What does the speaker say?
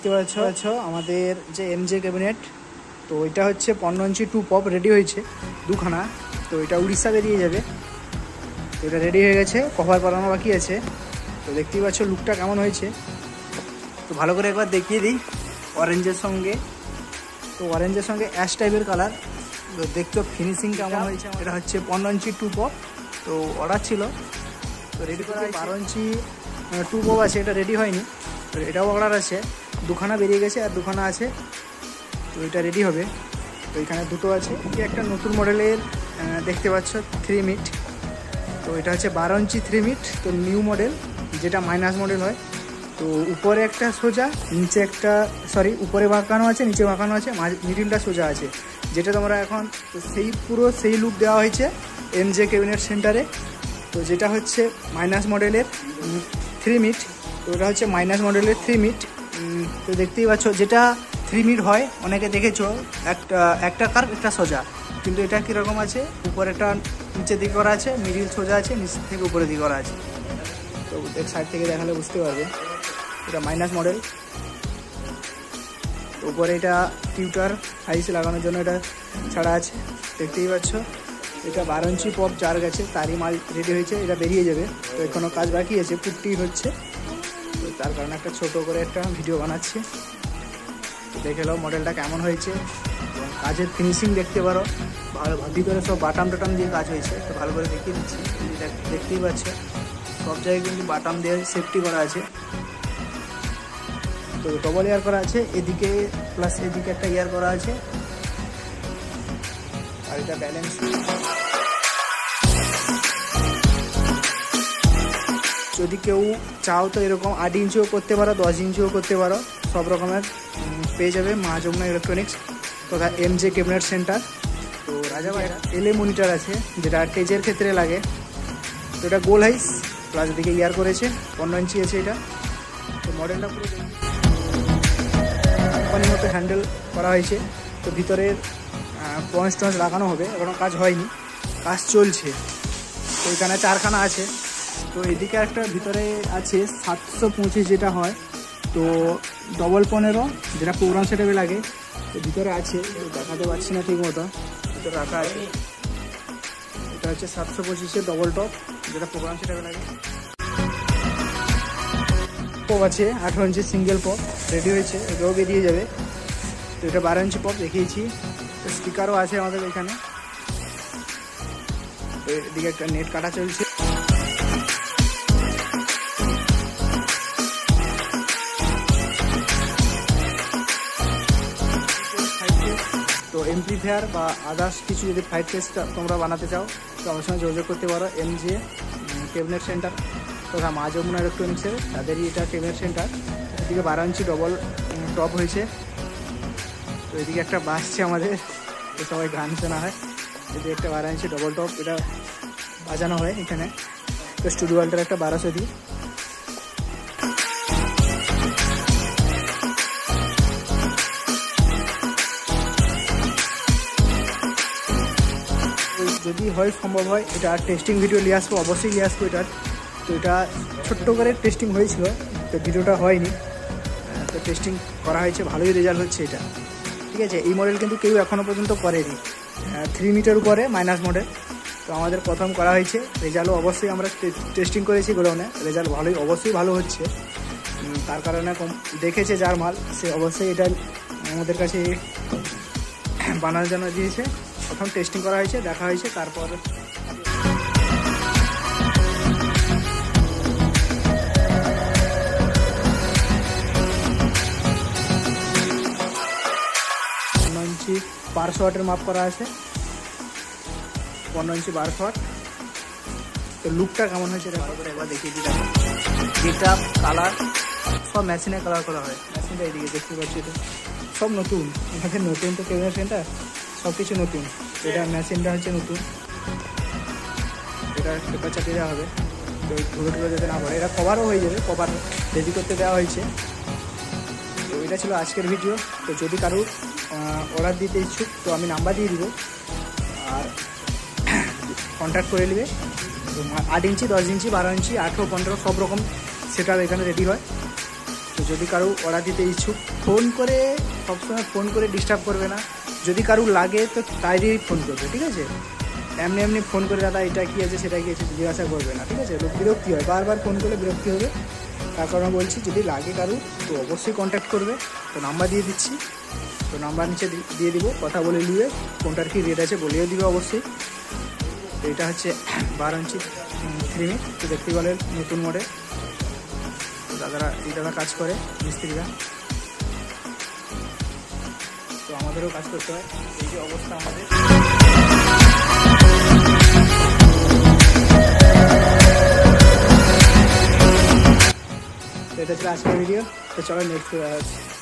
দেখতে পাচ্ছ আমাদের যে এমজে ক্যাবিনেট, তো এটা হচ্ছে 15 ইঞ্চি 2 পপ রেডি হয়েছে দুখানা। তো এটা উড়িষ্যা বেরিয়ে যাবে। তো এটা রেডি হয়ে গেছে, কভার বানানো বাকি আছে। তো দেখতেই পাচ্ছ লুকটা কেমন হয়েছে। তো ভালো করে একবার দেখিয়ে দিই অরেঞ্জের সঙ্গে। তো অরেঞ্জের সঙ্গে অ্যাশ টাইপের কালার। তো দেখছো ফিনিশিং কেমন হয়েছে। এটা হচ্ছে 15 ইঞ্চি 2 পপ। তো অর্ডার ছিল, তো রেডি করা 12 ইঞ্চি 2 পপ আছে, এটা রেডি হয়নি। তো এটাও অর্ডার আছে, দুখানা বেরিয়ে গেছে আর দুখানা আছে। তো এটা রেডি হবে। তো এখানে দুটো আছে। একটা নতুন মডেলের দেখতে পাচ্ছ 3 মিট। তো এটা হচ্ছে 12 ইঞ্চি 3 মিট। তো নিউ মডেল, যেটা মাইনাস মডেল হয়। তো উপরে একটা সোজা, নিচে একটা উপরে বাঁকানো আছে, নিচে বাঁকানো আছে, মিডিলটা সোজা আছে, যেটা তোমরা এখন পুরো সেই লুক দেওয়া হয়েছে এমজে ক্যাবিনেট সেন্টারে। তো যেটা হচ্ছে মাইনাস মডেলের 3 মিট। তো এটা হচ্ছে মাইনাস মডেলের 3 মিট। তো দেখতেই পাচ্ছ যেটা 3 মিট হয় অনেকে দেখেছো একটা কার্ভ একটা সোজা, কিন্তু এটা কীরকম আছে, উপরে একটা নিচের দিকে করা আছে, মিডিল সোজা আছে, নিচ থেকে উপরের দিকে করা আছে। তো সাইড থেকে দেখালে বুঝতে পারবে এটা মাইনাস মডেল। উপরে এটা টিউটার হাইস লাগানোর জন্য এটা ছাড়া আছে, দেখতেই পাচ্ছ। এটা 12 ইঞ্চি পপ চার গেছে, তারই মাল রেডি হয়েছে, এটা বেরিয়ে যাবে। তো এখনো কাজ বাকি আছে, পুট্টি হচ্ছে। তো তার কারণে একটা ছোট করে একটা ভিডিও বানাচ্ছি। তো দেখে নাও মডেলটা কেমন হয়েছে এবং কাজের ফিনিশিং দেখতে পারো। ভালো ভিতরে সব বাটাম টাটাম দিয়ে কাজ হয়েছে। তো ভালো করে দেখিয়ে দিচ্ছি, দেখতেই পাচ্ছ সব জায়গায় কিন্তু বাটাম দিয়ে সেফটি করা আছে। তো ডবল এয়ার করা আছে এদিকে, প্লাস এদিকে একটা এয়ার করা আছে। আর এটা ব্যালেন্স। যদি কেউ চাও তো এরকম 8 ইঞ্চিও করতে পারো, 10 ইঞ্চিও করতে পারো, সব রকমের পেয়ে যাবে মা যমুনা ইলেকট্রনিক্স তথা এমজে ক্যাবিনেট সেন্টার। তো রাজাবাড়ির এলএ মনিটর আছে, যেটা টেজের ক্ষেত্রে লাগে। তো এটা গোল হাইস, প্লাস এদিকে ইয়ার করেছে, 15 ইঞ্চি আছে এটা। তো মডেলটা পুরো কোম্পানির মতো হ্যান্ডেল করা হয়েছে। তো ভিতরের পয়েন্ট টয়েন্ট লাগানো হবে, এখনও কাজ হয়নি, কাজ চলছে। তো এখানে 4খানা আছে। তো এদিকে একটা ভিতরে আছে 725 যেটা হয়, তো 15.5 যেটা প্রোগ্রাম সেটআপে লাগে। তো ভিতরে আছে, দেখাতে পারছি না ঠিক মতো, ভিতরে রাখা আছে। এটা হচ্ছে 725 ডবল টপ, যেটা প্রোগ্রাম সেটআপে লাগে। পপ আছে 18 ইঞ্চি সিঙ্গেল পপ রেডি হয়েছে, এটাও বেরিয়ে যাবে। তো এটা 12 ইঞ্চি পপ দেখিয়েছি। তো স্পিকারও আছে আমাদের এখানে। তো এদিকে একটা নেট কাটা চলছে। তো এমপ্লিফায়ার বা আদার্স কিছু যদি ফাইট টেস্ট তোমরা বানাতে চাও তো আমার সঙ্গে যোগাযোগ করতে পারো। এমজে ক্যাবিনেট সেন্টার তথা মা যমুনা ইলেকট্রনিক্সের, তাদেরই এটা ক্যাবিনেট সেন্টার। এদিকে 12 ইঞ্চি ডবল টপ হয়েছে। তো এদিকে একটা বাজছে আমাদের, তো সবাই গান শোনা হয়। এদিকে একটা 12 ইঞ্চি ডবল টপ, এটা বাজানো হয় এখানে। তো স্টুডিও ওয়াল্টার একটা 1200 দিয়ে। যদি হয় সম্ভব হয় এটা টেস্টিং ভিডিও নিয়ে আসবো, অবশ্যই নিয়ে আসবো এটার। তো এটা ছোট্ট করে টেস্টিং হয়েছিল, তো ভিডিওটা হয়নি। তো টেস্টিং করা হয়েছে, ভালোই রেজাল্ট হচ্ছে এটা, ঠিক আছে। এই মডেল কিন্তু কেউ এখনও পর্যন্ত করেনি, 3 মিটার উপরে মাইনাস মডেল। তো আমাদের প্রথম করা হয়েছে, রেজাল্টও অবশ্যই আমরা টেস্টিং করেছি গোডাউনে, রেজাল্ট অবশ্যই ভালো হচ্ছে। তার কারণে দেখেছে যার মাল, সে অবশ্যই এটা আমাদের কাছে বানানোর জন্য দিয়েছে। প্রথম টেস্টিং করা হয়েছে, দেখা হয়েছে, তারপর ইঞ্চি 1200 ওয়াটের মাপ করা আছে, 15 ইঞ্চি 1200 ওয়াট। তো লুকটা কেমন হয়েছে একবার দেখিয়ে দিই। দেখো যেটা কালার সব মেশিনে কালার করা হয়, মেশিনটা এদিকে দেখতে পাচ্ছি, এটা সব নতুন। আমাদের নতুন তো ক্যাবিনেট সেন্টার, সব কিছু নতুন। এটা মেশিনটা হচ্ছে নতুন, এটা পেপার চাপিয়ে দেওয়া হবে, তো ধুলো টুলো যেতে না পারে। এটা কভারও হয়ে যাবে, কভার রেডি করতে দেওয়া হয়েছে। তো এটা ছিল আজকের ভিডিও। তো যদি কারোর অর্ডার দিতে ইচ্ছুক তো আমি নাম্বার দিয়ে দিব, আর কন্ট্যাক্ট করে নেবে। 8 ইঞ্চি, 10 ইঞ্চি, 12 ইঞ্চি, 18, 15 সব রকম সেটআপ এখানে রেডি হয়। তো তো যদি কারো অর্ডার দিতে ইচ্ছুক ফোন করে, সবসময় ফোন করে ডিস্টার্ব করবে না, যদি কারো লাগে তো তাই দিয়েই ফোন করবে, ঠিক আছে? এমনি এমনি ফোন করে দাদা এটা কী আছে সেটা কী আছে জিজ্ঞাসা করবে না, ঠিক আছে? লোক বিরক্তি হয়, বারবার ফোন করলে বিরক্তি হবে। তার কারণে বলছি যদি লাগে কারো তো অবশ্যই কন্ট্যাক্ট করবে। তো নাম্বার দিয়ে দিচ্ছি, তো নাম্বার নিচে দিয়ে দিব, কথা বলে নিবে, কোনটার কী রেট আছে বলেও দিবে অবশ্যই। তো এটা হচ্ছে 12 ইঞ্চি 3 মিনিট, তো দেখতে বলেন নতুন মডেল। দাদারা এই দাদা কাজ করে মিস্ত্রিরা, তো আমাদেরও কাজ করতে হয়। এই যে অবস্থা আমাদের, তো এটা ছিল আজকের ভিডিও। তো চলো নেক্সট